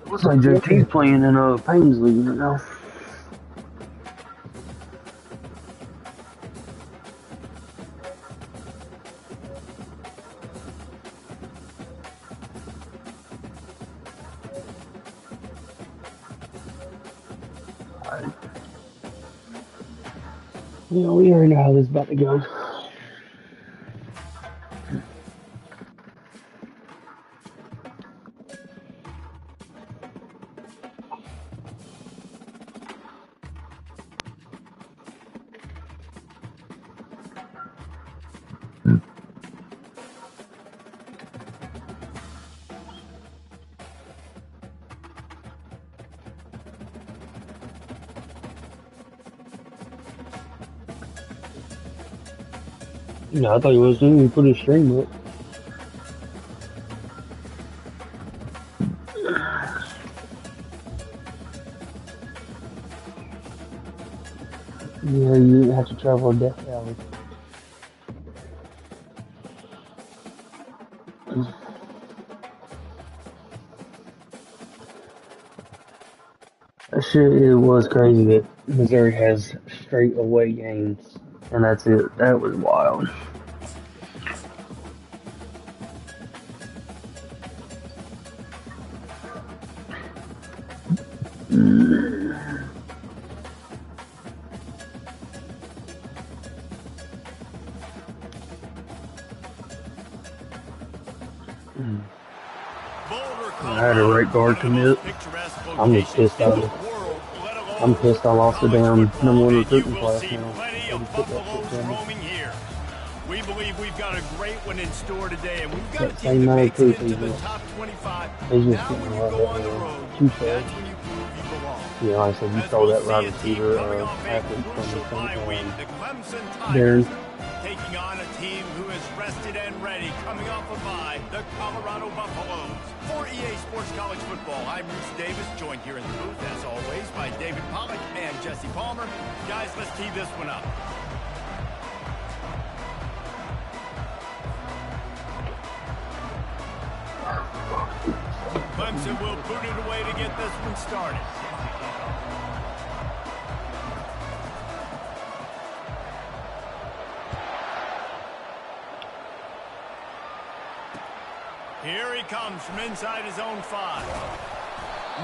Looks like JT's playing in Payne's League right now. Yeah, we already know how this is about to go. Yeah, I thought he was doing. He put his stream up. Yeah, you didn't have to travel a Death Valley. That shit, it was crazy that Missouri has straight away games, and that's it. That was wild. I had a right guard commit. I'm just pissed off. I'm pissed I lost the damn #1 recruiting class now. We believe we've got a great one in store today, and we've got that same night of to the top 25. They just getting a lot of too fast. Yeah, like I said, you saw that wide receiver athlete from Darren. Taking on a team who is rested and ready, coming off a bye, the Colorado Buffaloes. For EA Sports College Football, I'm Bruce Davis, joined here in the booth, as always, by David Pollack and Jesse Palmer. Guys, let's tee this one up. Clemson will boot it away to get this one started. Here he comes from inside his own 5.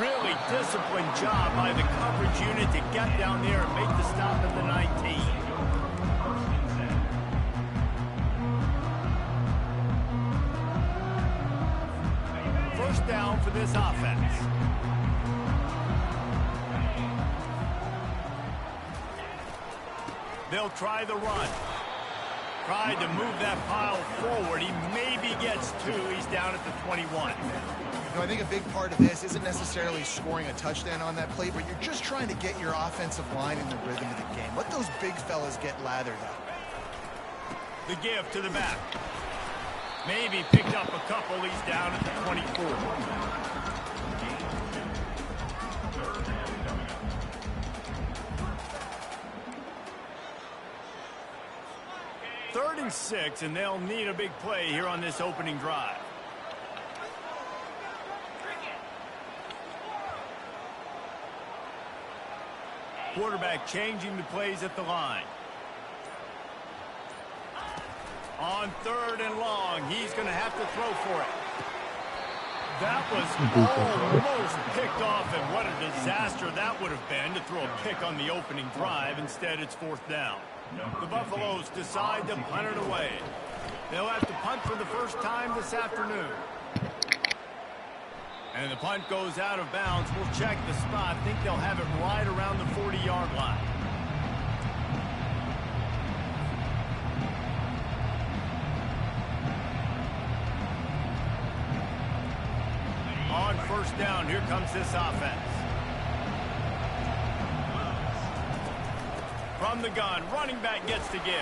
Really disciplined job by the coverage unit to get down there and make the stop at the 19. First down for this offense. They'll try the run. Tried to move that pile forward. He maybe gets 2. He's down at the 21. I think a big part of this isn't necessarily scoring a touchdown on that play, but you're just trying to get your offensive line in the rhythm of the game. Let those big fellas get lathered up. The give to the back. Maybe picked up a couple. He's down at the 24. Third and 6, and they'll need a big play here on this opening drive. Quarterback changing the plays at the line. On 3rd and long, he's going to have to throw for it. That was almost picked off, and what a disaster that would have been to throw a pick on the opening drive. Instead, it's 4th down. The Buffaloes decide to punt it away. They'll have to punt for the first time this afternoon. And the punt goes out of bounds. We'll check the spot. I think they'll have it right around the 40-yard line. On 1st down, here comes this offense. From the gun, running back gets to give.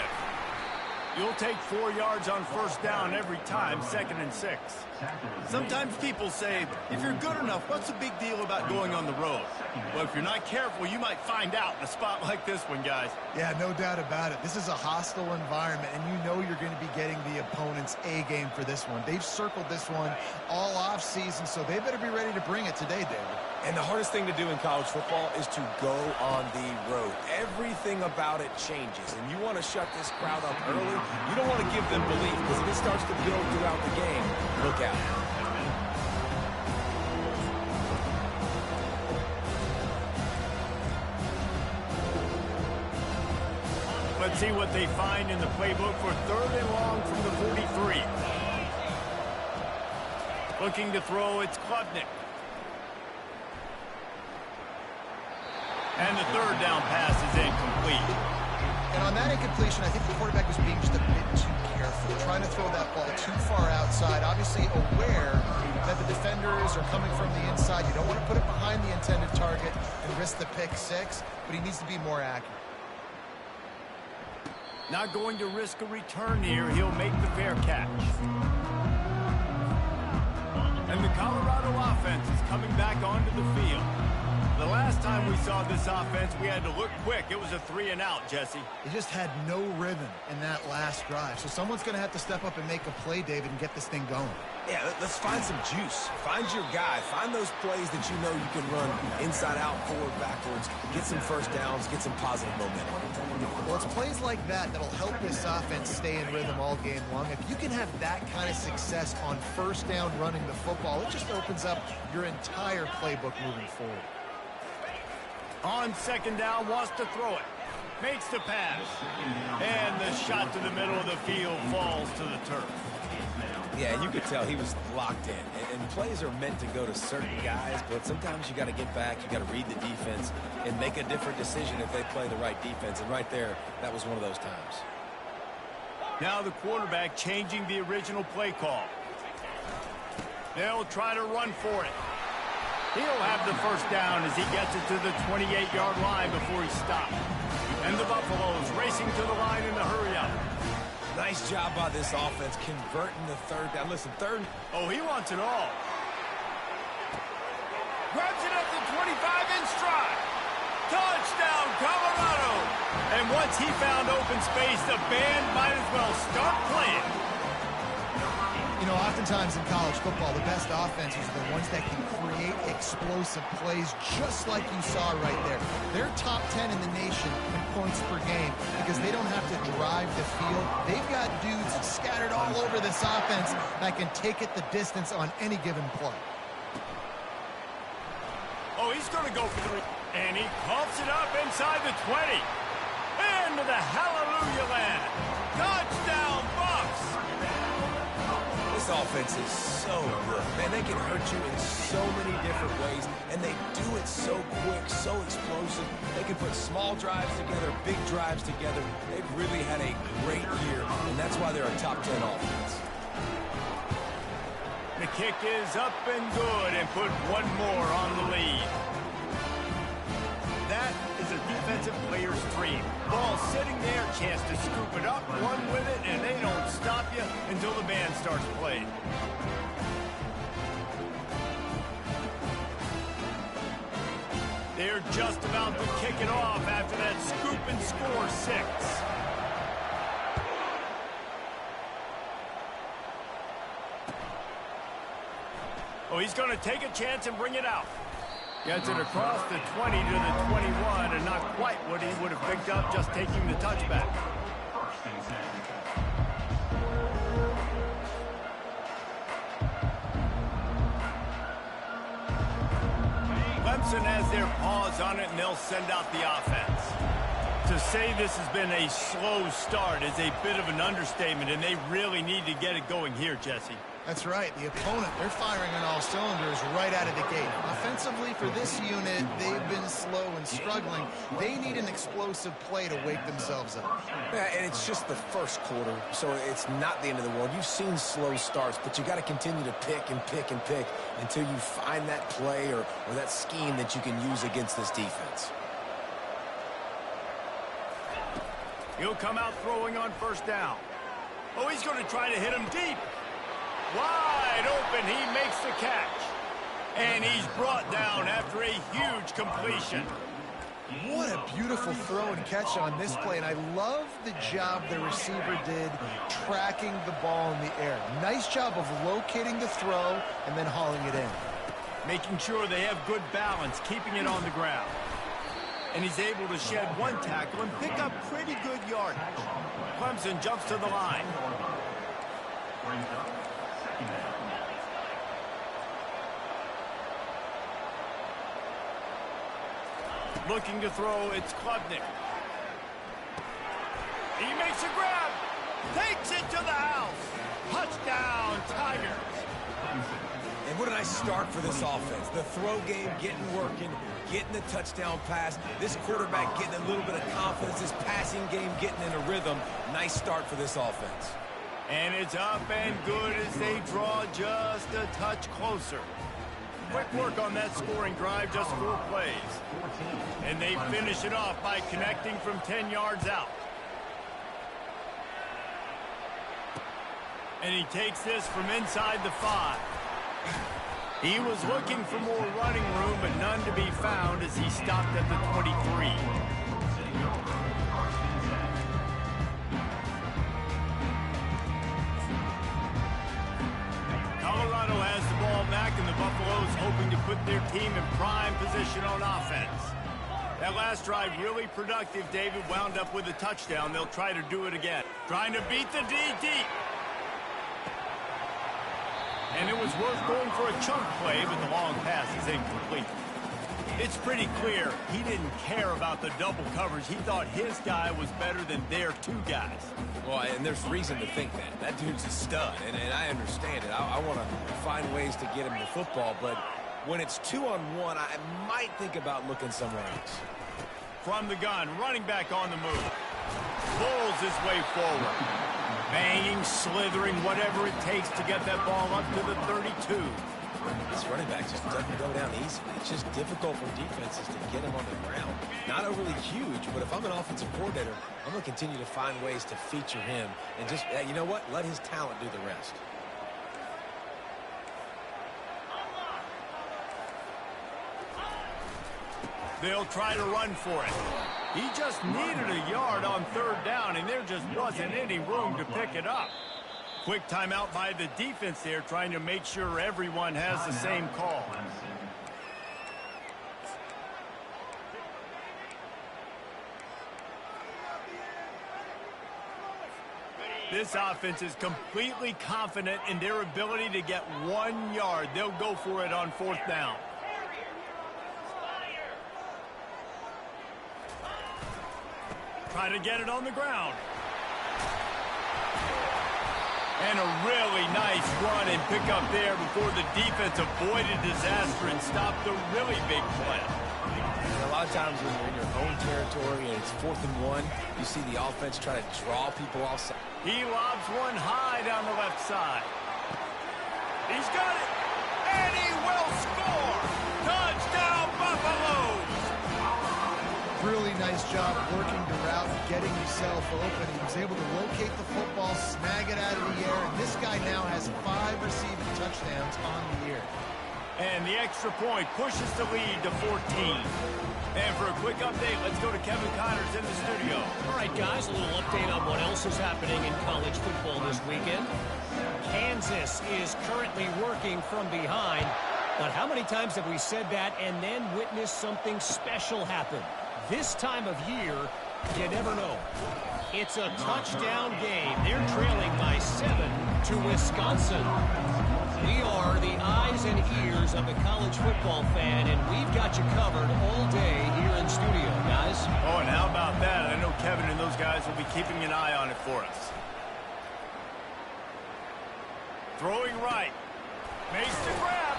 You'll take 4 yards on 1st down every time, 2nd and 6. Sometimes people say, if you're good enough, what's the big deal about going on the road? Well, if you're not careful, you might find out in a spot like this one, guys. Yeah, no doubt about it. This is a hostile environment, and you know you're going to be getting the opponent's A game for this one. They've circled this one all off season, so they better be ready to bring it today, David. And the hardest thing to do in college football is to go on the road. Everything about it changes, and you want to shut this crowd up early. You don't want to give them belief, because if it starts to build throughout the game, look out. Let's see what they find in the playbook for 3rd and long from the 43. Looking to throw, it's Klubnik. And the 3rd down pass is incomplete. And on that incompletion, I think the quarterback was being just a bit too careful, trying to throw that ball too far outside, obviously aware that the defenders are coming from the inside. You don't want to put it behind the intended target and risk the pick 6, but he needs to be more accurate. Not going to risk a return here. He'll make the fair catch. And the Colorado offense is coming back onto the field. The last time we saw this offense, we had to look quick. It was a 3-and-out, Jesse. They just had no rhythm in that last drive. So someone's going to have to step up and make a play, David, and get this thing going. Yeah, let's find some juice. Find your guy. Find those plays that you know you can run inside out, forward, backwards. Get some 1st downs. Get some positive momentum. Well, it's plays like that that'll help this offense stay in rhythm all game long. If you can have that kind of success on 1st down running the football, it just opens up your entire playbook moving forward. On 2nd down, wants to throw it. Makes the pass. And the shot to the middle of the field falls to the turf. Yeah, you could tell he was locked in. And plays are meant to go to certain guys, but sometimes you got to get back, you got to read the defense, and make a different decision if they play the right defense. And right there, that was one of those times. Now the quarterback changing the original play call. They'll try to run for it. He'll have the 1st down as he gets it to the 28-yard line before he stopped. And the Buffaloes racing to the line in the hurry-up. Nice job by this offense converting the 3rd down. Listen, 3rd. Oh, he wants it all. Grabs it at the 25 in stride. Touchdown, Colorado. And once he found open space, the band might as well start playing. You know, oftentimes in college football, the best offenses are the ones that can create explosive plays just like you saw right there. They're top 10 in the nation in points per game because they don't have to drive the field. They've got dudes scattered all over this offense that can take it the distance on any given play. Oh, he's going to go for the... And he pumps it up inside the 20. Into the hallelujah land. Touchdown, Buffs! This offense is so good. Man, they can hurt you in so many different ways, and they do it so quick, so explosive. They can put small drives together, big drives together. They've really had a great year, and that's why they're a top 10 offense. The kick is up and good and put one more on the lead. That is a a defensive player's dream. Ball sitting there, chance to scoop it up, run with it, and they don't stop you until the band starts playing. They're just about to kick it off after that scoop and score 6. Oh, he's going to take a chance and bring it out. Gets it across the 20 to the 21, and not quite what he would have picked up just taking the touchback. Clemson has their paws on it, and they'll send out the offense. To say this has been a slow start is a bit of an understatement, and they really need to get it going here, Jesse. That's right. The opponent, they're firing on all cylinders right out of the gate. Offensively, for this unit, they've been slow and struggling. They need an explosive play to wake themselves up. Yeah, and it's just the first quarter, so it's not the end of the world. You've seen slow starts, but you got to continue to pick and pick and pick until you find that play or that scheme that you can use against this defense. He'll come out throwing on first down. Oh, he's going to try to hit him deep. Wide open, he makes the catch. And he's brought down after a huge completion. What a beautiful throw and catch on this play, and I love the job the receiver did tracking the ball in the air. Nice job of locating the throw and then hauling it in. Making sure they have good balance, keeping it on the ground. And he's able to shed one tackle and pick up pretty good yardage. Clemson jumps to the line. Looking to throw, it's Klubnik. He makes a grab, takes it to the house. Touchdown, Tigers. And what a nice start for this offense. The throw game getting working, getting the touchdown pass. This quarterback getting a little bit of confidence. This passing game getting in a rhythm. Nice start for this offense. And it's up and good as they draw just a touch closer. Quick work on that scoring drive, just 4 plays. And they finish it off by connecting from 10 yards out. And he takes this from inside the 5. He was looking for more running room, but none to be found as he stopped at the 23. Colorado has the ball back, and the Buffaloes hoping to put their team in prime position on offense. That last drive really productive. David wound up with a touchdown. They'll try to do it again. Trying to beat the D deep. And it was worth going for a chunk play, but the long pass is incomplete. It's pretty clear he didn't care about the double coverage. He thought his guy was better than their 2 guys. Well, and there's reason to think that. That dude's a stud, and I understand it. I want to find ways to get him the football, but when it's 2-on-1, I might think about looking somewhere else. From the gun, running back on the move. Pulls his way forward. Banging, slithering, whatever it takes to get that ball up to the 32. This running back just doesn't go down easily. It's just difficult for defenses to get him on the ground. Not overly huge, but if I'm an offensive coordinator, I'm going to continue to find ways to feature him and just, you know what, let his talent do the rest. They'll try to run for it. He just needed a yard on 3rd down, and there just wasn't any room to pick it up. Quick timeout by the defense there, trying to make sure everyone has the same call. This offense is completely confident in their ability to get 1 yard. They'll go for it on 4th down. Try to get it on the ground. And a really nice run and pick up there before the defense avoided disaster and stopped the really big play. And a lot of times when you're in your own territory and it's 4th and 1, you see the offense try to draw people off. He lobs one high down the left side. He's got it, and he will score. Touchdown, Buffaloes! Really job working the route, getting himself open. He was able to locate the football, snag it out of the air, and this guy now has 5 receiving touchdowns on the year. And the extra point pushes the lead to 14. And for a quick update, let's go to Kevin Connors in the studio. All right, guys, a little update on what else is happening in college football this weekend. Kansas is currently working from behind. But how many times have we said that and then witnessed something special happen? This time of year, you never know. It's a touchdown game. They're trailing by 7 to Wisconsin. We are the eyes and ears of the college football fan, and we've got you covered all day here in studio, guys. Oh, and how about that? I know Kevin and those guys will be keeping an eye on it for us. Throwing right. Makes the grab.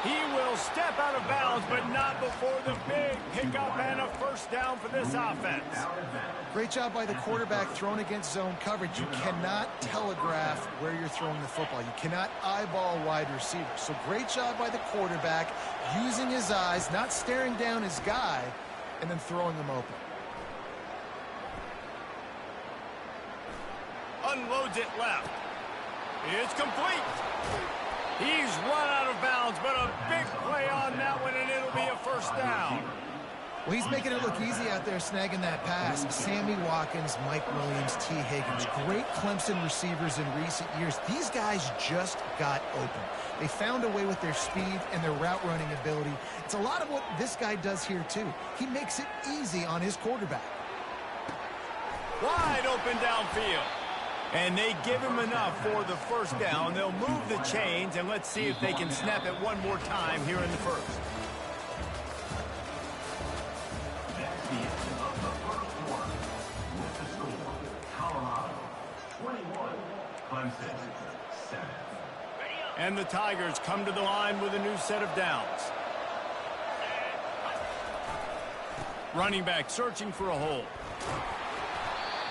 He will step out of bounds, but not before the big pickup and a first down for this offense. Great job by the quarterback throwing against zone coverage. You cannot telegraph where you're throwing the football. You cannot eyeball wide receivers. So great job by the quarterback using his eyes, not staring down his guy, and then throwing him open. Unloads it left. It's complete. He's run out of bounds, but a big play on that one, and it'll be a first down. Well, he's making it look easy out there snagging that pass. Sammy Watkins, Mike Williams, T. Higgins, great Clemson receivers in recent years. These guys just got open. They found a way with their speed and their route running ability. It's a lot of what this guy does here, too. He makes it easy on his quarterback. Wide open downfield. And they give him enough for the first down. They'll move the chains, and let's see if they can snap it one more time here in the first. And the Tigers come to the line with a new set of downs. Running back searching for a hole.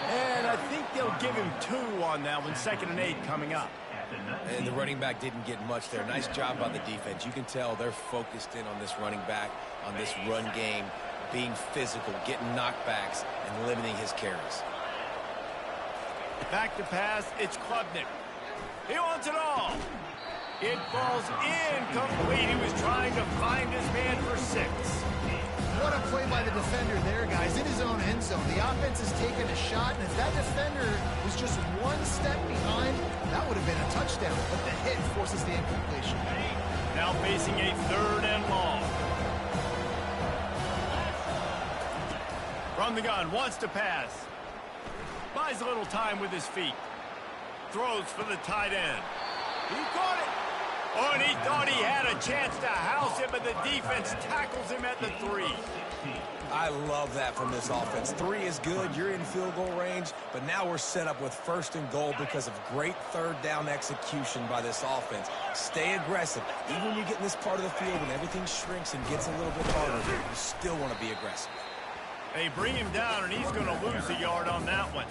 And I think they'll give him 2 on that one. 2nd and 8 coming up. And the running back didn't get much there. Nice job by the defense. You can tell they're focused in on this running back, on this run game, being physical, getting knockbacks, and limiting his carries. Back to pass, it's Klubnik. He wants it all. It falls incomplete. He was trying to find his man for 6. What a play by the defender there, guys, in his own end zone. The offense has taken a shot, and if that defender was just 1 step behind, that would have been a touchdown. But the hit forces the incompletion. Now facing a 3rd and long. From the gun, wants to pass. Buys a little time with his feet. Throws for the tight end. He caught it. Oh, and he thought he had a chance to house him, but the defense tackles him at the 3. I love that from this offense. 3 is good. You're in field goal range, but now we're set up with 1st and goal because of great 3rd down execution by this offense. Stay aggressive. Even when you get in this part of the field and everything shrinks and gets a little bit harder, you still want to be aggressive. They bring him down, and he's going to lose a yard on that one.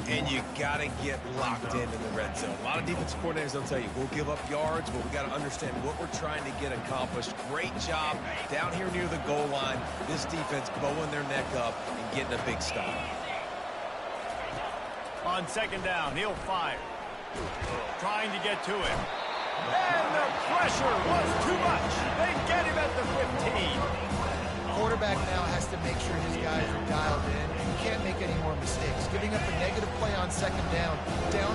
And you got to get locked in the red zone. A lot of defensive coordinators will tell you, we'll give up yards, but we got to understand what we're trying to get accomplished. Great job down here near the goal line. This defense bowing their neck up and getting a big stop. On 2nd down, he'll fire. Trying to get to him. And the pressure was too much. They get him at the 15. Quarterback now has to make sure his guys are dialed in. You can't make any more mistakes. Giving up a negative play on 2nd down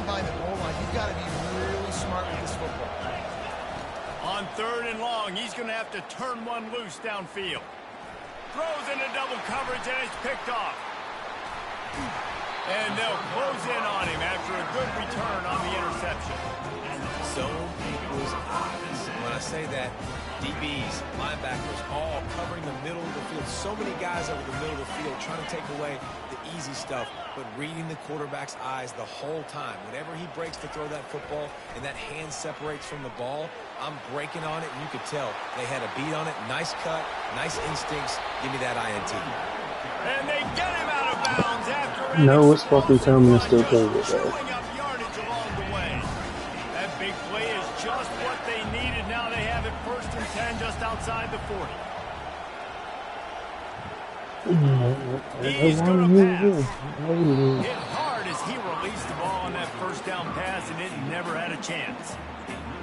by the goal line, you've got to be really smart with this football. On 3rd and long, he's going to have to turn one loose downfield. Throws into double coverage, and it's picked off. And they'll close in on him after a good return on the interception. Zone equals eyes. When I say that, DBs, linebackers, all covering the middle of the field. So many guys over the middle of the field trying to take away the easy stuff, but reading the quarterback's eyes the whole time. Whenever he breaks to throw that football and that hand separates from the ball, I'm breaking on it, and you could tell they had a beat on it. Nice cut, nice instincts. Give me that INT. And they get him out of bounds after No, it's fucking coming to still play with that. up yardage along the way. That big play is just what they needed. Now they have it 1st and 10 just outside the 40. He's going to pass. Hit hard as he released the ball on that first down pass, and it never had a chance.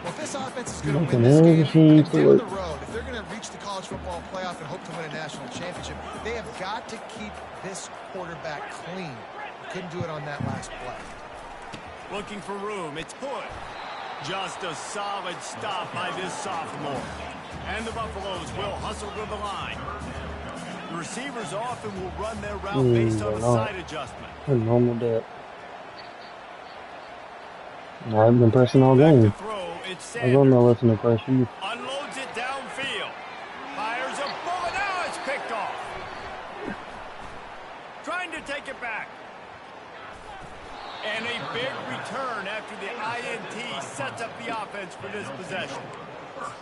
Well, if this offense is going to win this game, down the road, if they're going to reach the college football playoff and hope to win a national championship, they have got to keep this quarterback clean. Couldn't do it on that last play. Looking for room. It's Hood. Just a solid stop by this sophomore. And the Buffaloes will hustle to the line. The receivers often will run their route based on a side adjustment. What's wrong with that? I haven't been pressing all game. I don't know listen to pressure. Unloads it downfield. Fires a bullet. Now it's picked off. Trying to take it back. And a big return after the INT sets up the offense for this possession.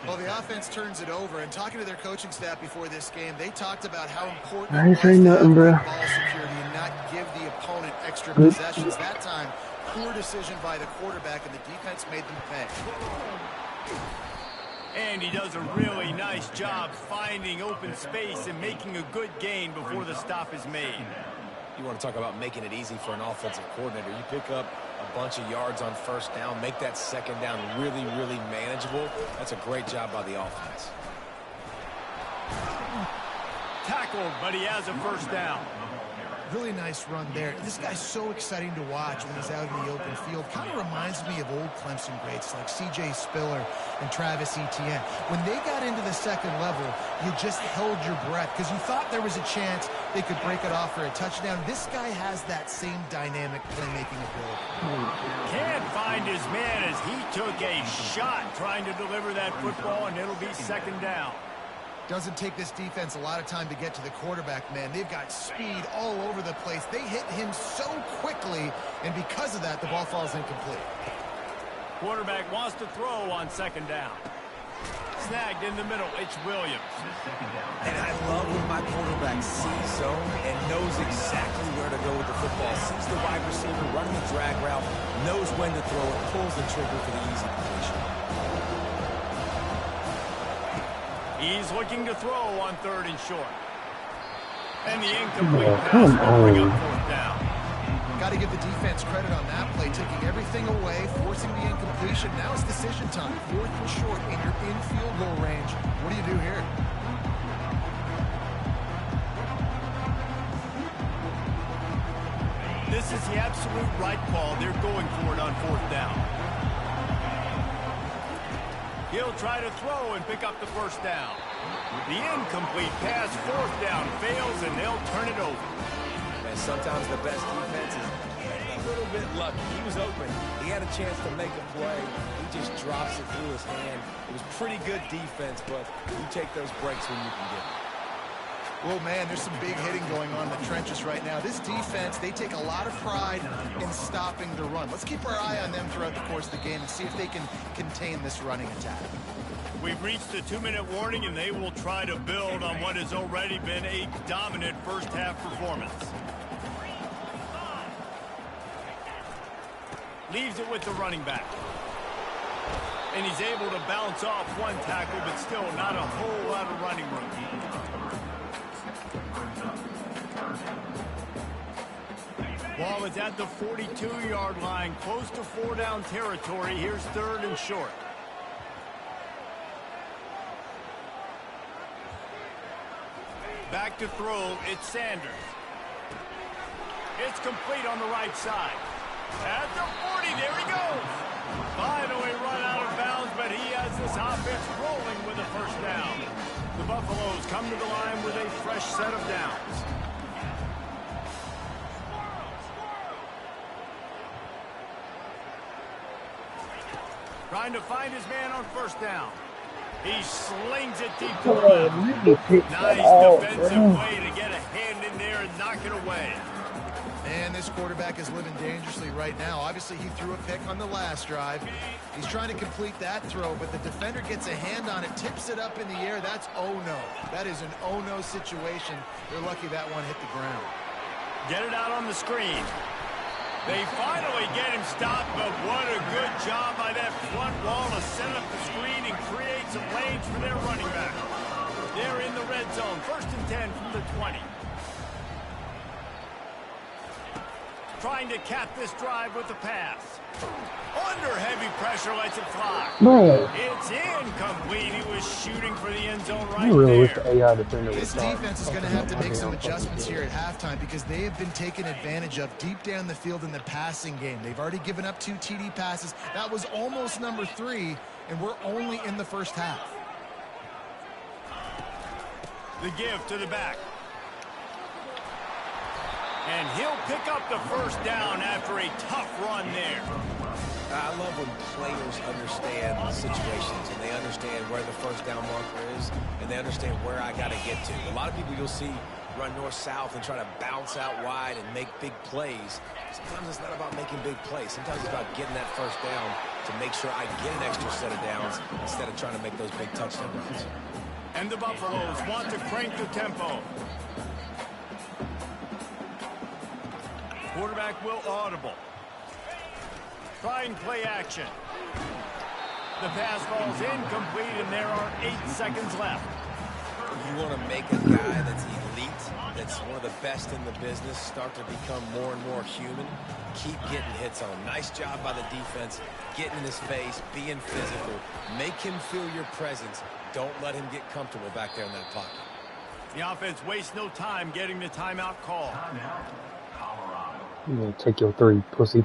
Well, the offense turns it over, and talking to their coaching staff before this game, they talked about how important I ain't saying nothing, bro. ball security and not give the opponent extra possessions. That time, poor decision by the quarterback, and the defense made them pay. And he does a really nice job finding open space and making a good gain before the stop is made. You want to talk about making it easy for an offensive coordinator. You pick up a bunch of yards on first down, make that second down really, really manageable. That's a great job by the offense. Tackled, but he has a first down. Really nice run there. This guy's so exciting to watch when he's out in the open field. Kind of reminds me of old Clemson greats like C.J. Spiller and Travis Etienne. When they got into the second level, you just held your breath because you thought there was a chance they could break it off for a touchdown. This guy has that same dynamic playmaking ability. Can't find his man as he took a shot trying to deliver that football, and it'll be second down. Doesn't take this defense a lot of time to get to the quarterback, man. They've got speed all over the place. They hit him so quickly, and because of that, the ball falls incomplete. Quarterback wants to throw on second down. Snagged in the middle. It's Williams. And I love when my quarterback sees zone and knows exactly where to go with the football. Sees the wide receiver running the drag route, knows when to throw it, pulls the trigger for the easy completion. He's looking to throw on third and short. And the incomplete pass will bring up fourth down. Got to give the defense credit on that play, taking everything away, forcing the incompletion. Now it's decision time. Fourth and short, and you're in field goal range. What do you do here? This is the absolute right call. They're going for it on fourth down. He'll try to throw and pick up the first down. The incomplete pass, fourth down, fails, and they'll turn it over. And sometimes the best defense is a little bit lucky. He was open. He had a chance to make a play. He just drops it through his hand. It was pretty good defense, but you take those breaks when you can get them. Well, man, there's some big hitting going on in the trenches right now. This defense, they take a lot of pride in stopping the run. Let's keep our eye on them throughout the course of the game and see if they can contain this running attack. We've reached the 2-minute warning, and they will try to build on what has already been a dominant first-half performance. Leaves it with the running back. And he's able to bounce off one tackle, but still not a whole lot of running room. Ball is at the 42-yard line, close to four-down territory. Here's third and short. Back to throw, it's Sanders. It's complete on the right side. At the 40, there he goes. Finally run out of bounds, but he has this offense rolling with a first down. The Buffaloes come to the line with a fresh set of downs. Trying to find his man on first down. He slings it deep to the left. Nice defensive way to get a hand in there and knock it away. And this quarterback is living dangerously right now. Obviously, he threw a pick on the last drive. He's trying to complete that throw, but the defender gets a hand on it, tips it up in the air. That's oh-no. That is an oh-no situation. They're lucky that one hit the ground. Get it out on the screen. They finally get him stopped, but what a good job by that front wall to set up the screen and create some lanes for their running back. They're in the red zone, 1st and 10 from the 20. Trying to cap this drive with the pass. Under heavy pressure, lets it fly. Bro. It's incomplete. He was shooting for the end zone right I really wish there. the AI defender would This stop. defense is going to have to make some adjustments here at halftime because they have been taken advantage of deep down the field in the passing game. They've already given up 2 TD passes. That was almost number 3, and we're only in the first half. The give to the back. And he'll pick up the first down after a tough run there. I love when players understand situations and they understand where the first down marker is and they understand where I got to get to. A lot of people you'll see run north-south and try to bounce out wide and make big plays. Sometimes it's not about making big plays. Sometimes it's about getting that first down to make sure I get an extra set of downs instead of trying to make those big touchdown runs. And the Buffaloes want to crank the tempo. Quarterback will audible. Try and play action. The pass falls incomplete, and there are 8 seconds left. You want to make a guy that's elite, that's one of the best in the business, start to become more and more human. Keep getting hits on him. Nice job by the defense, getting in his face, being physical. Make him feel your presence. Don't let him get comfortable back there in that pocket. The offense wastes no time getting the timeout call. I'm gonna take your 3, pussy.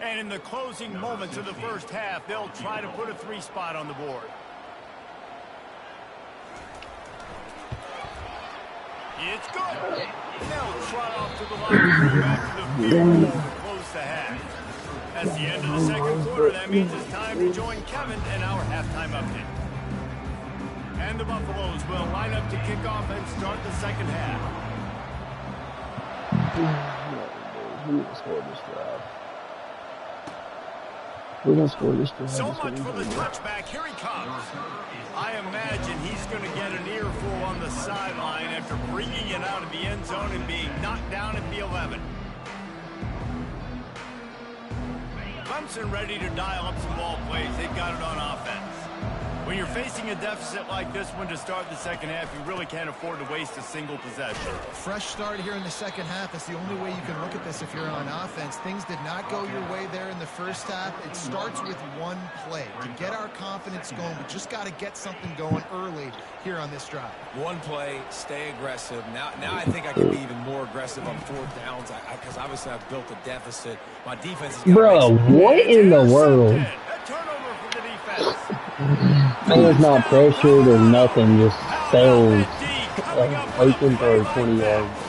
And in the closing moments of the first half, they'll try to put a 3 spot on the board. It's good. They'll trot off to the line after the field goal to close the half. That's the end of the second quarter. That means it's time to join Kevin and our halftime update. And the Buffaloes will line up to kick off and start the second half. We're gonna score this drive. We're gonna score this drive. So much for the touchback. Here he comes. I imagine he's going to get an earful on the sideline after bringing it out of the end zone and being knocked down at the 11. Clemson ready to dial up some ball plays. They've got it on offense. When you're facing a deficit like this one to start the second half, you really can't afford to waste a single possession. Fresh start here in the second half. That's the only way you can look at this if you're on offense. Things did not go your way there in the first half. It starts with one play. To get our confidence going, we just got to get something going early here on this drive. One play, stay aggressive. Now I think I can be even more aggressive on 4th downs because obviously I've built a deficit. My defense is Bro, what in the world? A turnover for the defense. There's not pressured or nothing, just sails open for 20 yards.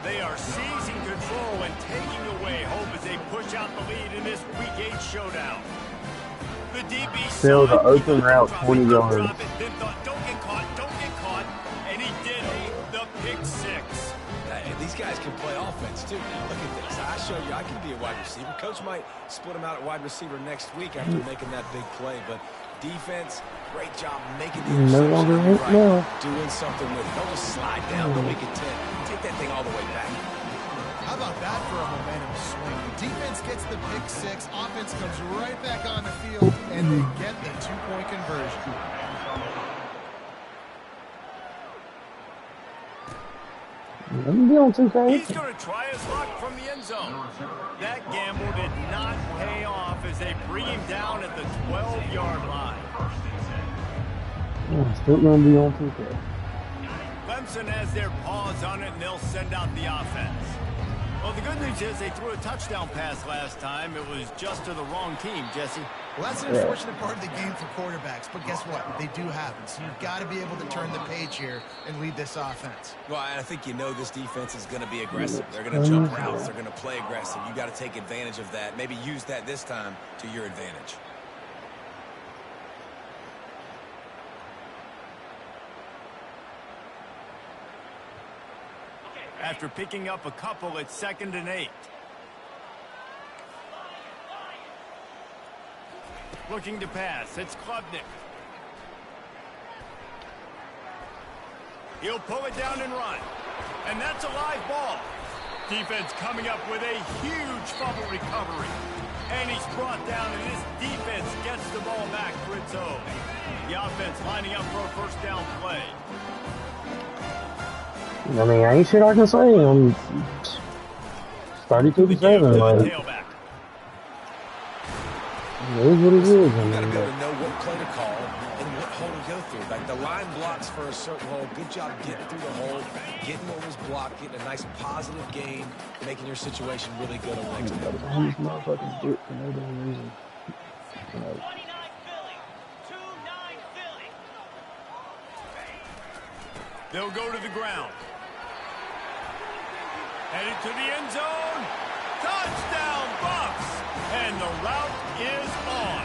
They are seizing control and taking away hope as they push out the lead in this Week 8 showdown. The DB Sails an open route 20 yards. Then thought, don't get caught, and he did the pick 6. Hey, these guys can play offense too. Now look at this. I show you I can be a wide receiver. Coach might split him out at wide receiver next week after making that big play, but defense, great job making the No longer interception. right now. Doing something with it. Don't just slide down the week at 10. Take that thing all the way back. How about that for a momentum swing? The defense gets the pick 6. Offense comes right back on the field, and they get the 2-point conversion. Let me be on 2K. He's going to try his luck from the end zone. That gamble did not pay off as they bring him down at the 12-yard line. I'm still gonna be on 2K. Clemson has their paws on it, and they'll send out the offense. Well, the good news is they threw a touchdown pass last time. It was just to the wrong team, Jesse. Well, that's an unfortunate part of the game for quarterbacks, but guess what? They do happen. So you've got to be able to turn the page here and lead this offense. Well, I think you know this defense is going to be aggressive. They're going to jump routes. They're going to play aggressive. You got to take advantage of that. Maybe use that this time to your advantage. After picking up a couple, it's 2nd and 8. Looking to pass. It's Klubnik. He'll pull it down and run. And that's a live ball. Defense coming up with a huge fumble recovery. And he's brought down, and this defense gets the ball back for its own. The offense lining up for a first down play. I mean, I ain't shit I can say. I'm 32-7. Like, it is what it is. You got to be able to know what play to call and what hole to go through. Like the line blocks for a certain hole. Good job getting through the hole, getting what was blocked, getting a nice positive gain, making your situation really good on the next play. These motherfuckers do it for no damn reason. They'll go to the ground. Headed to the end zone. Touchdown, Bucks! And the route is on.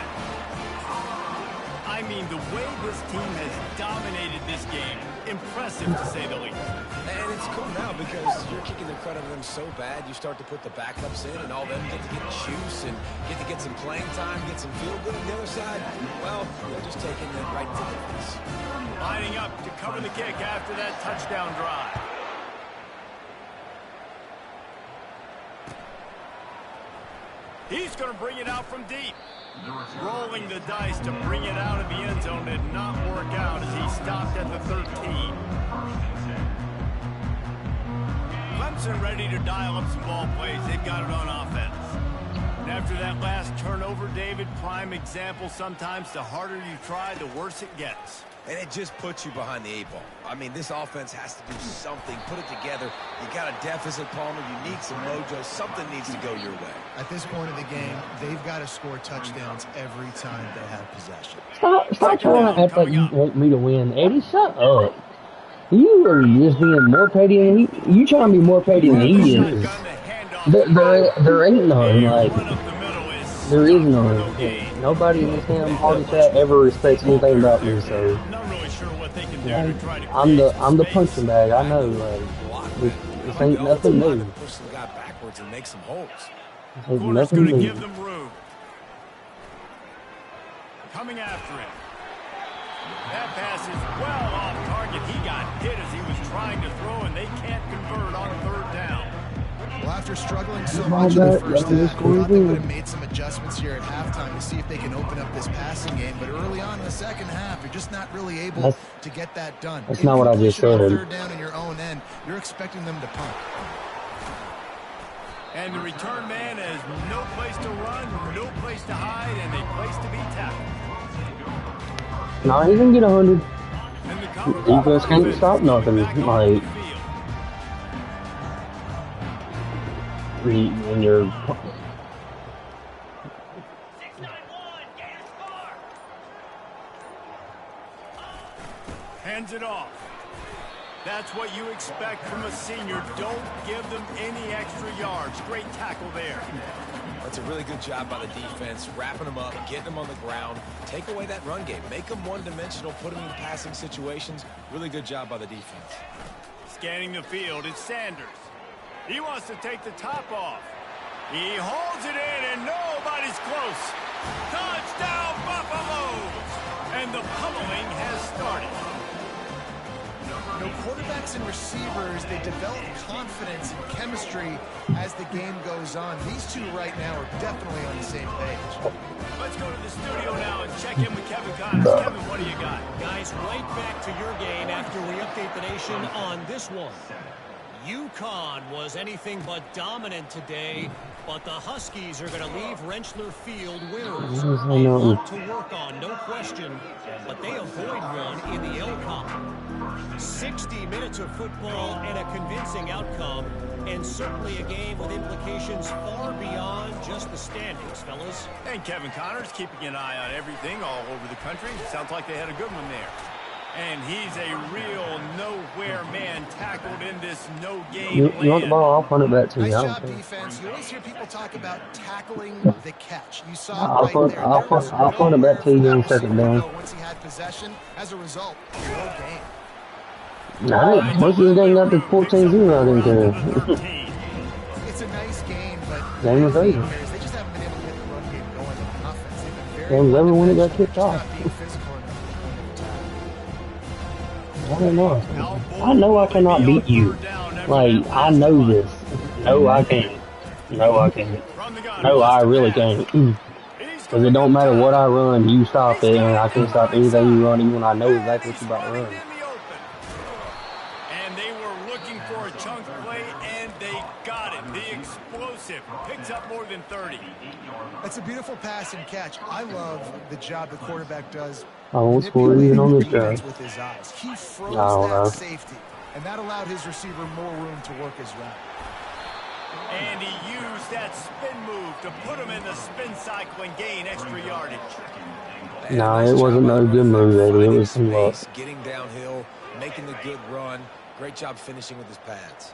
I mean, the way this team has dominated this game, impressive to say the least. And it's cool now because you're kicking the credit of them so bad, you start to put the backups in and all them get to get juice and get to get some playing time, get some feel good on the other side. Well, they're just taking it right to the face. Lining up to cover the kick after that touchdown drive. He's going to bring it out from deep. Rolling the dice to bring it out of the end zone did not work out as he stopped at the 13. Clemson ready to dial up some ball plays. They've got it on offense. And after that last turnover, David, prime example, sometimes the harder you try, the worse it gets. And it just puts you behind the 8 ball. I mean, this offense has to do something, put it together. You got a deficit, Palmer. You need some mojo. Something needs to go your way. At this point of the game, they've got to score touchdowns every time they have possession. Stop trying to act like you want me to win. Eddie, shut up. You are just being more petty than he. You trying to be more petty than he is. There ain't none. Like, there is none. Nobody in this damn party chat ever respects anything about me. So I'm the punching bag. I know. Like, this ain't nothing new. Push the guy backwards and make some holes. Ain't nothing new. Give them room. Coming after him. That pass is well off target. He got hit as he was trying to throw, and they can't convert on 3rd down. Well, after struggling so much in the first half, I thought they would have made some adjustments here at halftime to see if they can open up this passing game. But early on in the second half, you're just not really able to get that done. That's not what I just said. 3rd down in your own end, you're expecting them to punt. And the return man has no place to run, no place to hide, and a place to be tackled. Nah, he can get 100. Defense can't stop nothing. Like, when you're hands it off. That's what you expect from a senior. Don't give them any extra yards. Great tackle there. That's a really good job by the defense, wrapping them up, getting them on the ground. Take away that run game. Make them one-dimensional, put them in passing situations. Really good job by the defense. Scanning the field, it's Sanders. He wants to take the top off. He holds it in, and nobody's close. Touchdown, Buffaloes! And the pummeling has started. You know, quarterbacks and receivers, they develop confidence and chemistry as the game goes on. These two right now are definitely on the same page. Let's go to the studio now and check in with Kevin Connors. Kevin, what do you got? Guys, right back to your game after we update the nation on this one. UConn was anything but dominant today, but the Huskies are going to leave Rentschler Field winners. A lot to work on, no question, but they avoid one in the LCOM. 60 minutes of football and a convincing outcome, and certainly a game with implications far beyond just the standings, fellas. And Kevin Connors keeping an eye on everything all over the country. Sounds like they had a good one there. And he's a real nowhere man tackled in this no-game you want the ball, I'll punt it back to you. Nice job, defense. You always hear people talk about tackling the catch. You saw it right there. I'll punt it back to you in 2nd down. Once he had possession, as a result, no game. Nah, most of the game got to 14-0, I didn't care. It's a nice game, but game was over. They just haven't been able to get the run game going on offense. They've been very Game was over when it got kicked off. I don't know. I know I cannot beat you. Like, I know this. No, I can't. No, I can't. No, I really can't. Because it don't matter what I run, you stop it, and I can't stop anything you run, even when I know exactly what you're about to run. And they were looking 5 and 30. That's a beautiful pass and catch. I love the job the quarterback does. I won't score even on this drive. With his eyes. He froze I don't know. that safety, and that allowed his receiver more room to work his route. And he used that spin move to put him in the spin cycle and gain extra yardage. No, it wasn't no good move, Eddie. It was some luck. Getting downhill, making the good run. Great job finishing with his pads.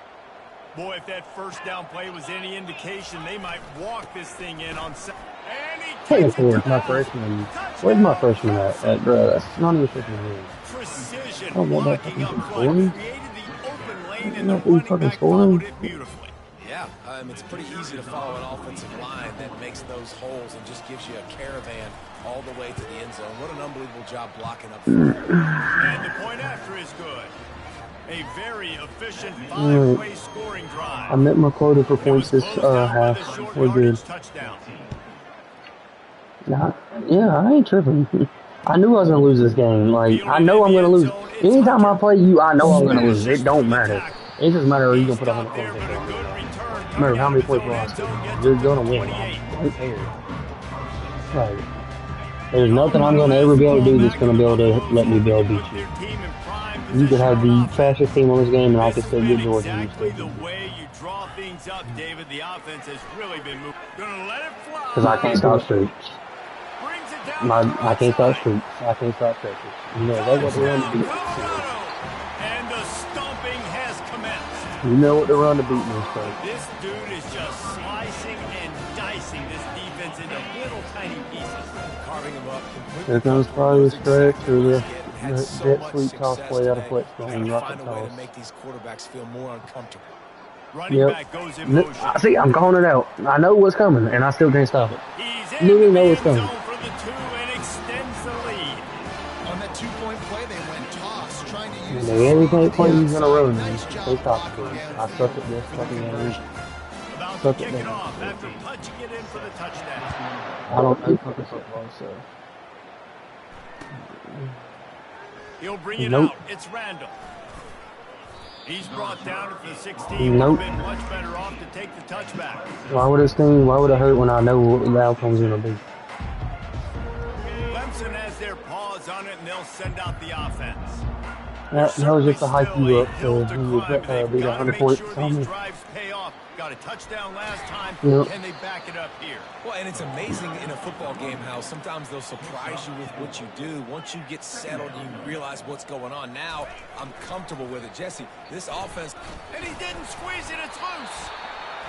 Boy, if that first down play was any indication, they might walk this thing in on second. And he Paying takes for it it, my freshman. Where's my freshman at, bro? That's not even freshman here. Precision Oh, what about blocking up fucking front, scoring? created the open lane, and Not the even running fucking back scoring. followed it beautifully. Yeah, it's pretty easy to follow an offensive line that makes those holes and just gives you a caravan all the way to the end zone. What an unbelievable job blocking up front. And the point after is good. A very efficient five-way scoring drive. I met my quota for points this half. We're good. Touchdown. Nah, yeah, I ain't tripping. I knew I was gonna lose this game. Like, I know I'm gonna lose. Anytime I play you, I know I'm gonna lose. It don't matter. It just matter if you gonna put 100 points in. Remember how many points I scored. You're gonna win. I don't care. Like, there's nothing I'm gonna ever be able to do that's gonna be able to let me be able to beat you. You could have the fastest team on this game, and I could still get Georgia. Exactly the way you draw things up, David. The offense has really been moving. Gonna let it fly. Because I can't stop streaks. Brings it down I can't stop streaks. I can't stop stretches. You know, that's what the run to beat. And the stomping has commenced. You know what the run to beat me is, folks. This dude is just slicing and dicing this defense into little tiny pieces. Carving him up completely. Here comes probably the stretch or the jet sweep toss play out of flex game. Rocket Find a way toss. to make these quarterbacks feel more uncomfortable. Running back goes in motion. See, I'm calling it out. I know what's coming, and I still can't stop it. He's Literally in know the what's end coming. zone for the 2 and extends the lead. On that two-point play, they went toss, trying to use Every play he's gonna run, Nice they job stop it. blocking I suck at this fucking game. About Suck to it kick it down. off after punching it in for the touchdown. I don't know fucking football, so. He'll bring it Nope. out. It's Randall. He's brought down at the 16. Nope. Would have been much better off to take the touchback. Why would it sting? Why would it hurt when I know what the outcome's gonna be? Clemson has their paws on it, and they'll send out the offense. That was just to hype you up Hill so to you would climb, but they've beat gotta 100 make points sure on these me. drives pay off. Got a touchdown last time. Yep. Can they back it up here? Well, and it's amazing in a football game how sometimes they'll surprise you with what you do. Once you get settled, you realize what's going on. Now, I'm comfortable with it. Jesse, this offense... And he didn't squeeze it. It's loose.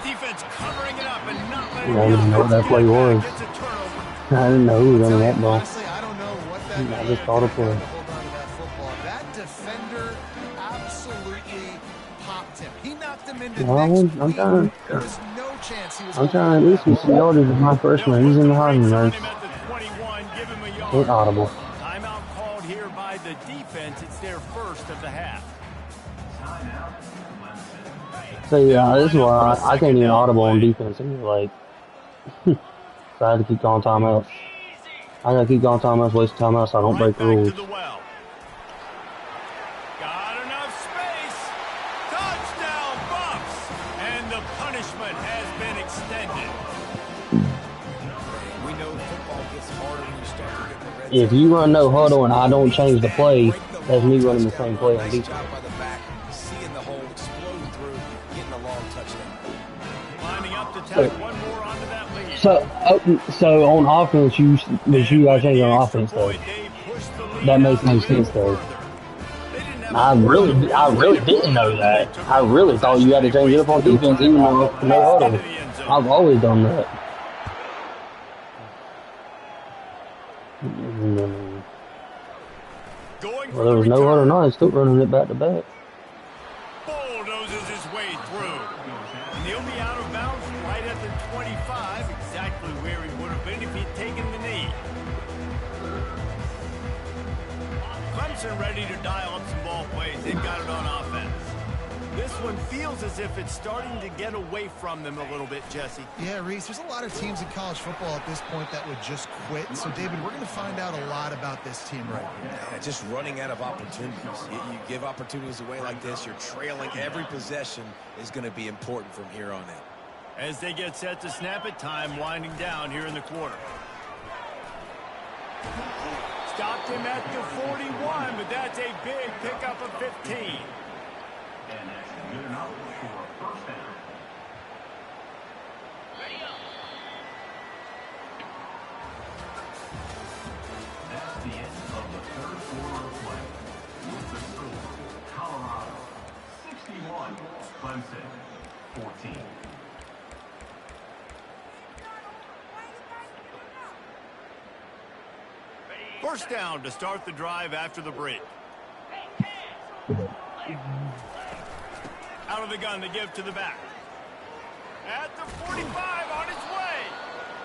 Defense covering it up and not letting I didn't know what that play was. Gets a turnover. I didn't know who was running that ball. Honestly, I don't know what that I just thought it was. hold on to that football. That defender absolutely popped him. He knocked him into Well, next I'm trying. week. There was no chance he was I'm trying to at least get some yardage with my freshman. He's in the hiding Breaks on nurse. him at the 21. Give him a yard. Ain't audible. Timeout called here by the defense. It's their first of the half. So yeah, this is why I can't even audible on defense. I'm like, so I have to keep calling timeouts. I gotta keep calling timeouts, waste timeouts, so I don't break the Right back rules. to the well. Got enough space. Touchdown, Bucks. And the punishment has been extended. We know football gets harder when you start to get the red If zone. you run no huddle and I don't change the play, Break the that's me long running the touchdown. same play on Nice defense. job by the back, seeing the hole, exploding through, getting a long touchdown. Lining up to tack one more onto that lead. So on offense, you gotta change on offense though. That makes no sense though. I really didn't know that. I really thought you had to change it up on defense even though no huddle. I've always done that. Well, there was no huddle, no, he's still running it back to back. Bulldozes his way through. And he'll be out of bounds right at the 25, exactly where he would have been if he'd taken the knee. Clemson ready to dial up some ball plays. They've got it on offense. This one feels as if it's starting to get away from them a little bit, Jesse. Yeah, Reese, there's a lot of teams in college football at this point that would just quit. So, David, we're going to find out a lot about this team right here. Yeah, just running out of opportunities. You give opportunities away like this, you're trailing. Every possession is going to be important from here on in. As they get set to snap it, time winding down here in the quarter. Stopped him at the 41, but that's a big pickup of 15. And that's good enough for a first down. That's the end of the third quarter of play. With the score, Colorado 61, Clemson 14. First down to start the drive after the break. Out of the gun to give to the back. At the 45 on his way.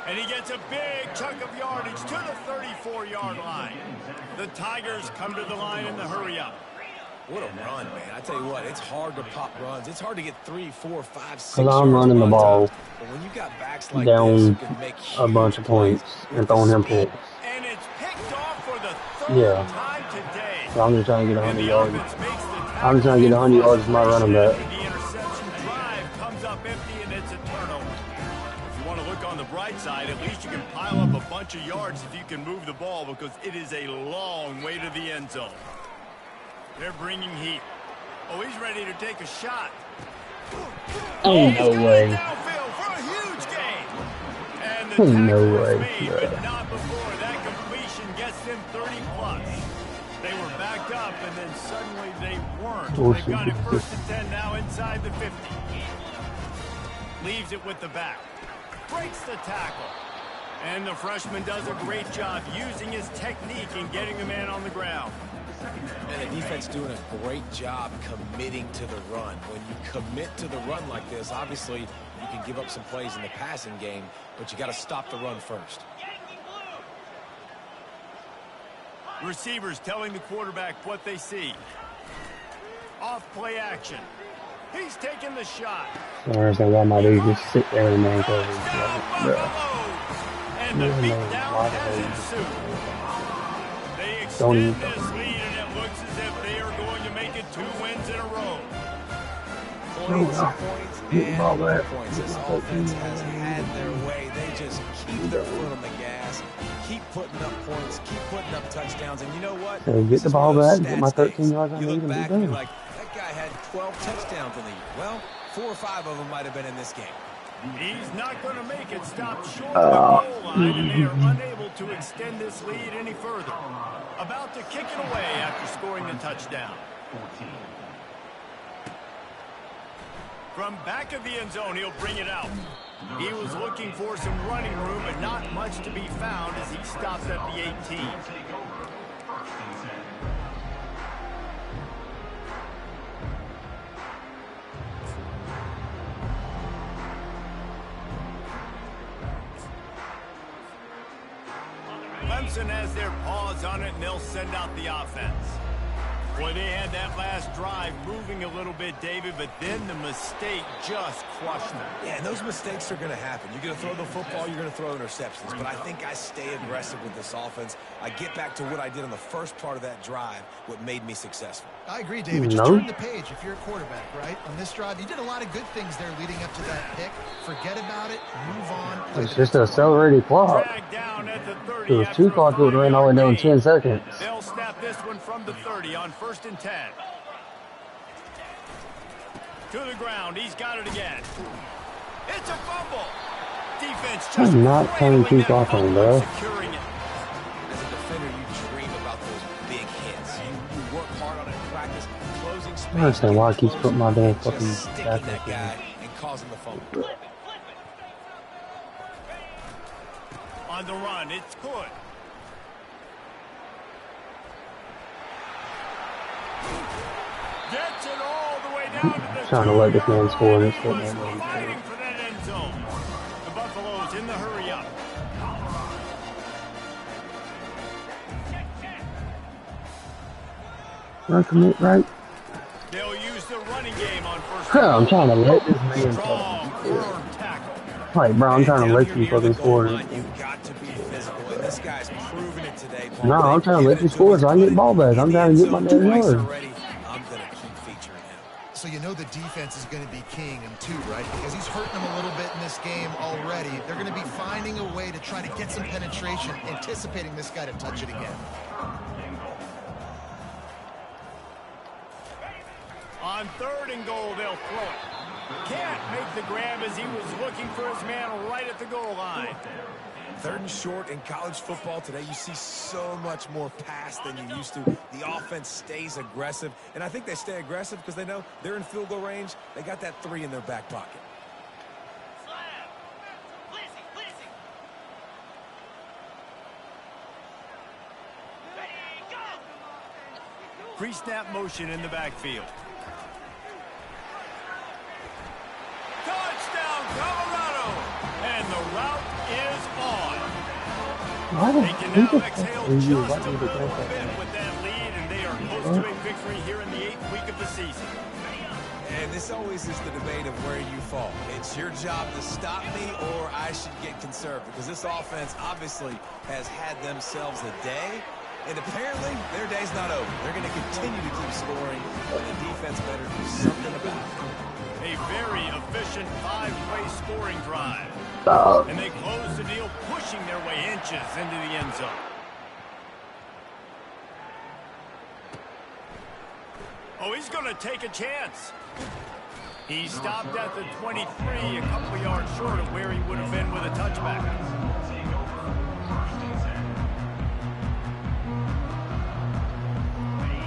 And he gets a big chunk of yardage to the 34-yard line. The Tigers come to the line in the hurry-up. What a run, man. I tell you what, it's hard to pop runs. It's hard to get 3, 4, 5, 6 Because I'm running the ball but when you got backs like down this, you can make a bunch of points and throwing him picks. And it's picked off for the third time today. So I'm just trying to get 100 yards. Offense makes the I'm just trying to get 100 yards as my running back. The interception drive comes up empty, and it's a turnover. If you want to look on the bright side, at least you can pile up a bunch of yards if you can move the ball, because it is a long way to the end zone. They're bringing heat. Oh, he's ready to take a shot. Ain't no way. Downfield for a huge gain. And the tackle No was way. made, but not before that completion gets them 30+. They were backed up, and then suddenly they weren't. They've got it 1st and 10 now inside the 50. Leaves it with the back. Breaks the tackle. And the freshman does a great job using his technique and getting the man on the ground. And the defense doing a great job committing to the run. When you commit to the run like this, obviously you can give up some plays in the passing game, but you got to stop the run first. Receivers telling the quarterback what they see. Off play action. He's taking the shot. Or so what I might do is just sit there and man coverage. And the beatdown has ensued. They extend this lead, and it looks as if they are going to make it 2 wins in a row. Points and points. This offense has had their way. They just keep their foot on the gas, keep putting up points, keep putting up touchdowns, and you know what? So get the ball back, get my 13 yards I need, and be back and you're done. like, that guy had 12 touchdowns in the year. Well, 4 or 5 of them might have been in this game. He's not going to make it stop short of the goal line, and they are unable to extend this lead any further. About to kick it away after scoring the touchdown. From back of the end zone, he'll bring it out. He was looking for some running room, but not much to be found as he stops at the 18. Clemson has their paws on it, and they'll send out the offense. Boy, they had that last drive moving a little bit, David, but then the mistake just crushed them. Yeah, and those mistakes are going to happen. You're going to throw the football, you're going to throw interceptions. But I think I stay aggressive with this offense. I get back to what I did on the first part of that drive, what made me successful. I agree, David. Just turn the page if you're a quarterback, right? On this drive, you did a lot of good things there leading up to that pick. Forget about it. Move on. It's just an accelerated clock. It was 2 clocks that would run all the way down in 10 seconds. They'll snap this one from the 30 on 1st and 10. To the ground. He's got it again. It's a fumble. Defense just I'm not turning 2 clocks on, bro. securing it. As a defender, you dream about those big hits. You work hard on it in practice, closing space. I don't understand why he keeps putting my damn just fucking sticking back that up guy and causing the fumble. On the run, it's good. Gets it all the way down to the Trying to let this man score and it's still was not fighting for that end zone. The Buffaloes in the hurry up. run commit right. They'll use the running game on 1st. I'm trying to let this man Strong, score. firm tackle. Like, bro, I'm trying to let you fucking score. You've got to be physical, and this guy's proven it today. No, I'm trying to let you score so I can get the ball back. I'm trying to get my damn yard. I'm going to keep featuring him. so you know the defense is going to be keying him too, right? Because he's hurting them a little bit in this game already. They're going to be finding a way to try to get some penetration, anticipating this guy to touch it again. On 3rd and goal, they'll throw it. Can't make the grab as he was looking for his man right at the goal line. 3rd and short in college football today, you see so much more pass than you used to. The offense stays aggressive, and I think they stay aggressive because they know they're in field goal range. They got that 3 in their back pocket. Pre-snap motion in the backfield. Touchdown, Colorado! And the route is on. They can now exhale just a little bit with that lead, and they are close to a victory here in the 8th week of the season. And this always is the debate of where you fall. It's your job to stop me, or I should get conservative, because this offense obviously has had themselves a day. And apparently, their day's not over. They're going to continue to keep scoring, but the defense better do something about it. A very efficient 5-play scoring drive. And they close the deal, pushing their way inches into the end zone. Oh, he's going to take a chance. He stopped at the 23, a couple of yards short of where he would have been with a touchback.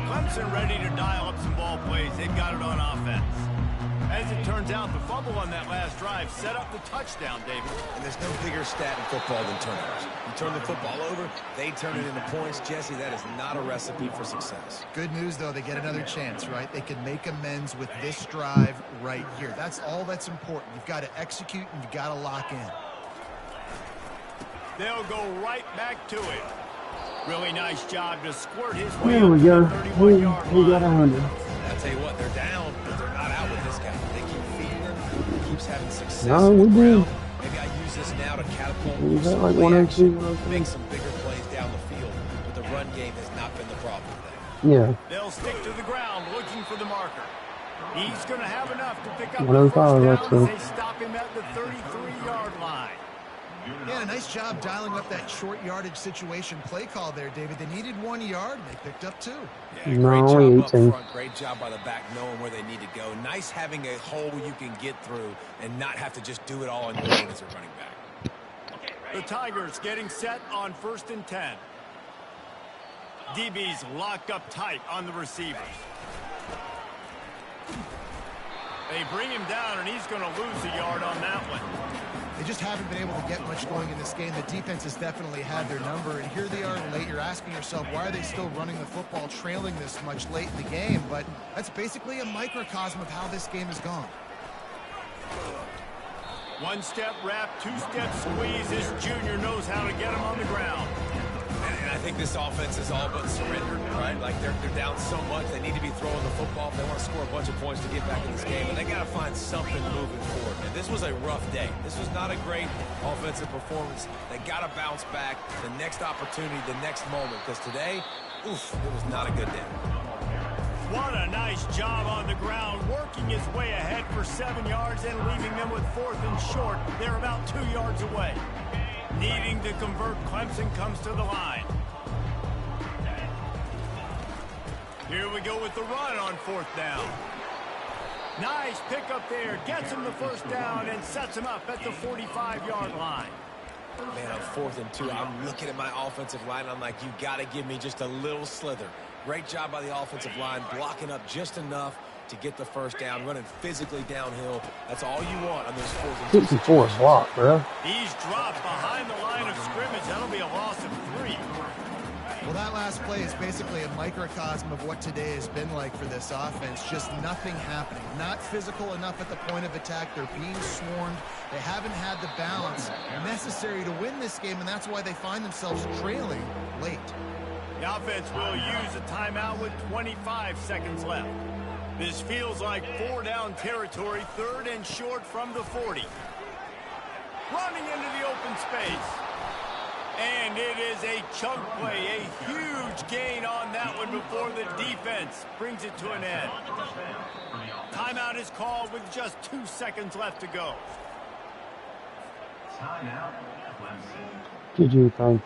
Clemson ready to dial up some ball plays. They've got it on offense. As it turns out, the fumble on that last drive set up the touchdown, David. And there's no bigger stat in football than turnovers. You turn the football over, they turn it into points. Jesse, that is not a recipe for success. Good news, though, they get another chance, right? They can make amends with this drive right here. That's all that's important. You've got to execute and you've got to lock in. They'll go right back to it. Really nice job to squirt his way There we go. up to the 31-yard We got line. 100. I'll tell you what, they're down, but they're not out with this guy. They keep feeding him. He keeps having success. No, we do. Maybe I use this now to catapult. We got like play 102, action, 103. make some bigger plays down the field. But the run game has not been the problem today. Yeah. They'll stick to the ground looking for the marker. He's going to have enough to pick up 105, the first down that's as they stop him at the 33-yard line. Yeah, a nice job dialing up that short yardage situation play call there, David. They needed 1 yard, and they picked up 2. Yeah, No, great job up 18. front. Great job by the back knowing where they need to go. Nice having a hole you can get through and not have to just do it all on your own as a running back. The Tigers getting set on 1st and 10. DB's locked up tight on the receivers. They bring him down, and he's going to lose a yard on that one. They just haven't been able to get much going in this game. The defense has definitely had their number, and here they are late. You're asking yourself, why are they still running the football, trailing this much late in the game? But that's basically a microcosm of how this game has gone. 1-step wrap, 2-step squeeze. This junior knows how to get him on the ground. And I think this offense is all but surrendered, right? Like they're down so much, they need to be throwing the football if they want to score a bunch of points to get back in this game. And they got to find something moving forward. And this was a rough day. This was not a great offensive performance. They got to bounce back. The next opportunity, the next moment. Because today, oof, it was not a good day. What a nice job on the ground, working his way ahead for 7 yards and leaving them with 4th and short. They're about 2 yards away. Needing to convert, Clemson comes to the line. Here we go with the run on 4th down. Nice pickup there. Gets him the first down and sets him up at the 45-yard line. Man, on 4th and 2, I'm looking at my offensive line. I'm like, you got to give me just a little slither. Great job by the offensive line, blocking up just enough to get the first down, running physically downhill. That's all you want on those 4th and 2 64 block, bro. He's dropped behind the line of scrimmage. That'll be a loss of 3. Well, that last play is basically a microcosm of what today has been like for this offense. Just nothing happening. Not physical enough at the point of attack. They're being swarmed. They haven't had the balance necessary to win this game, and that's why they find themselves trailing late. The offense will use a timeout with 25 seconds left. This feels like 4-down territory, 3rd and short from the 40. Running into the open space. And it is a chunk play, a huge gain on that one before the defense brings it to an end. Timeout is called with just 2 seconds left to go. Timeout, Clemson. GG, thing.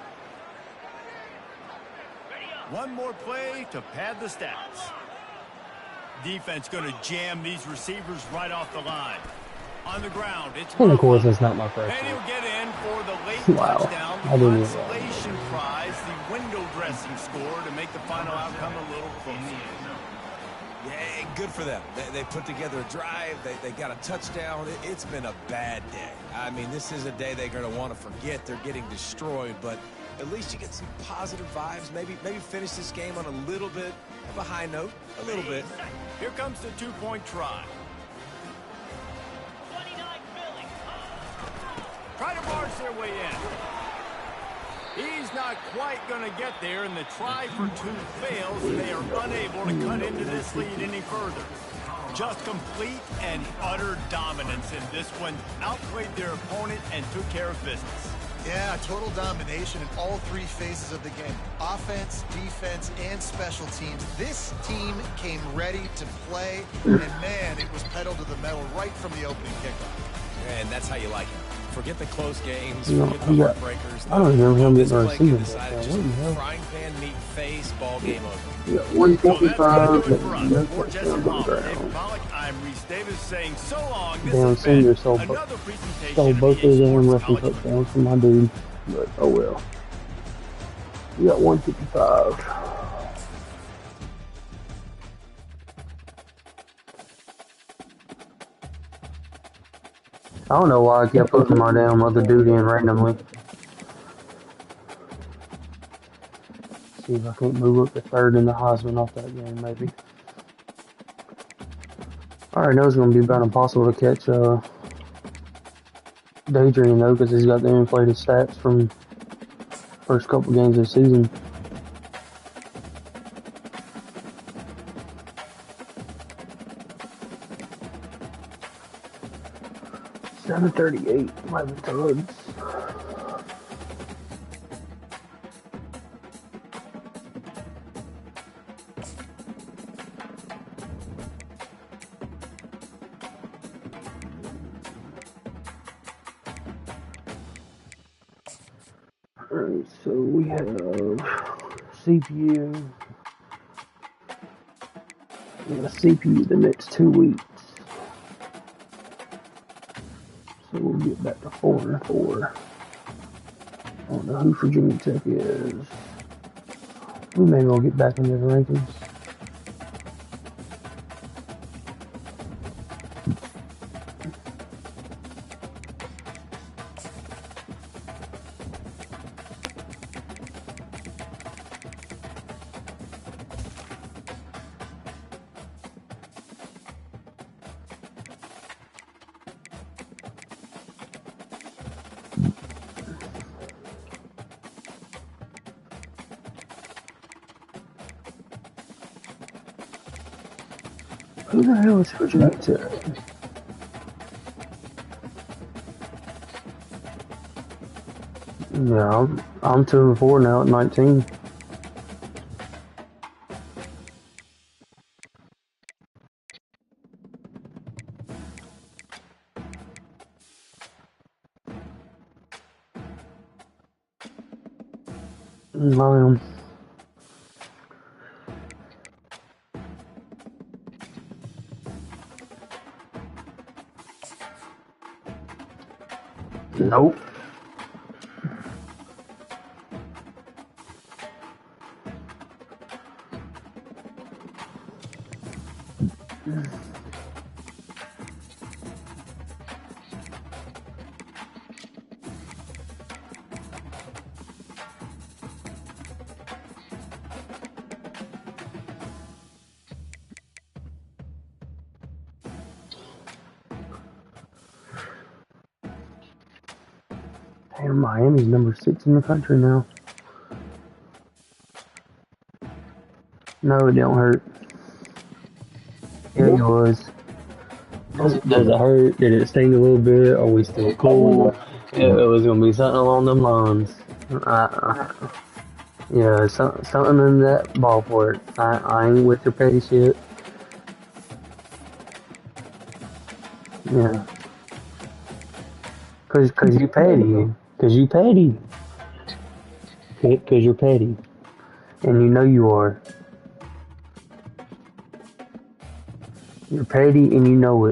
One more play to pad the stats. Defense going to jam these receivers right off the line. On the ground, it's And of course, it's not my first and he'll one. get in for the late Wow. touchdown, I the didn't even consolation prize, the window dressing score to make the final outcome a little closer. Yeah, good for them. They put together a drive. They got a touchdown. It's been a bad day. I mean, this is a day they're going to want to forget. They're getting destroyed, but at least you get some positive vibes. Maybe finish this game on a little bit of a high note. A little bit. Here comes the 2-point try. Try to barge their way in. He's not quite going to get there, and the try for 2 fails, and they are unable to cut into this lead any further. Just complete and utter dominance in this one. Outplayed their opponent and took care of business. Yeah, total domination in all 3 phases of the game. Offense, defense, and special teams. This team came ready to play, and man, it was pedal to the metal right from the opening kickoff. And that's how you like it. Forget the close games, No, forget the yeah. heartbreakers. I don't remember him This getting a play could receiving decide touchdown. just What the hell? frying pan meet face, ball game over. Yeah, So that's 145. going to do it for us. No For Jesse touchdowns on the Palmer, David ground. Pollock, I'm Reese Davis saying so long. This Damn, has been Senior stole another presentation stole of both EA of them Sports rushing College touchdowns from my dude. But oh well. We got 155. I don't know why I kept putting my damn other dude in randomly. See if I can't move up to 3rd in the Heisman off that game, maybe. I already know it's going to be about impossible to catch Daydream, though, because he's got the inflated stats from first couple games of the season. $738, 11 tugs. Alright, so we have CPU. We got a CPU the next 2 weeks. So we'll get back to 4-4. I don't know who Virginia Tech is. We may well get back into the rankings. Who the hell is Virginia Tech? Yeah, I'm 2-4 now at 19. I am. Nope. Damn, Miami's number 6 in the country now. No, it don't hurt. Yeah, it was. Does it hurt? Did it sting a little bit? Are we still cool? It was gonna be something along them lines. Yeah, something in that ballpark. I ain't with your petty shit. Yeah. Cause you petty. Cause you petty. Cause you're petty. And you know you are. You're petty and you know it.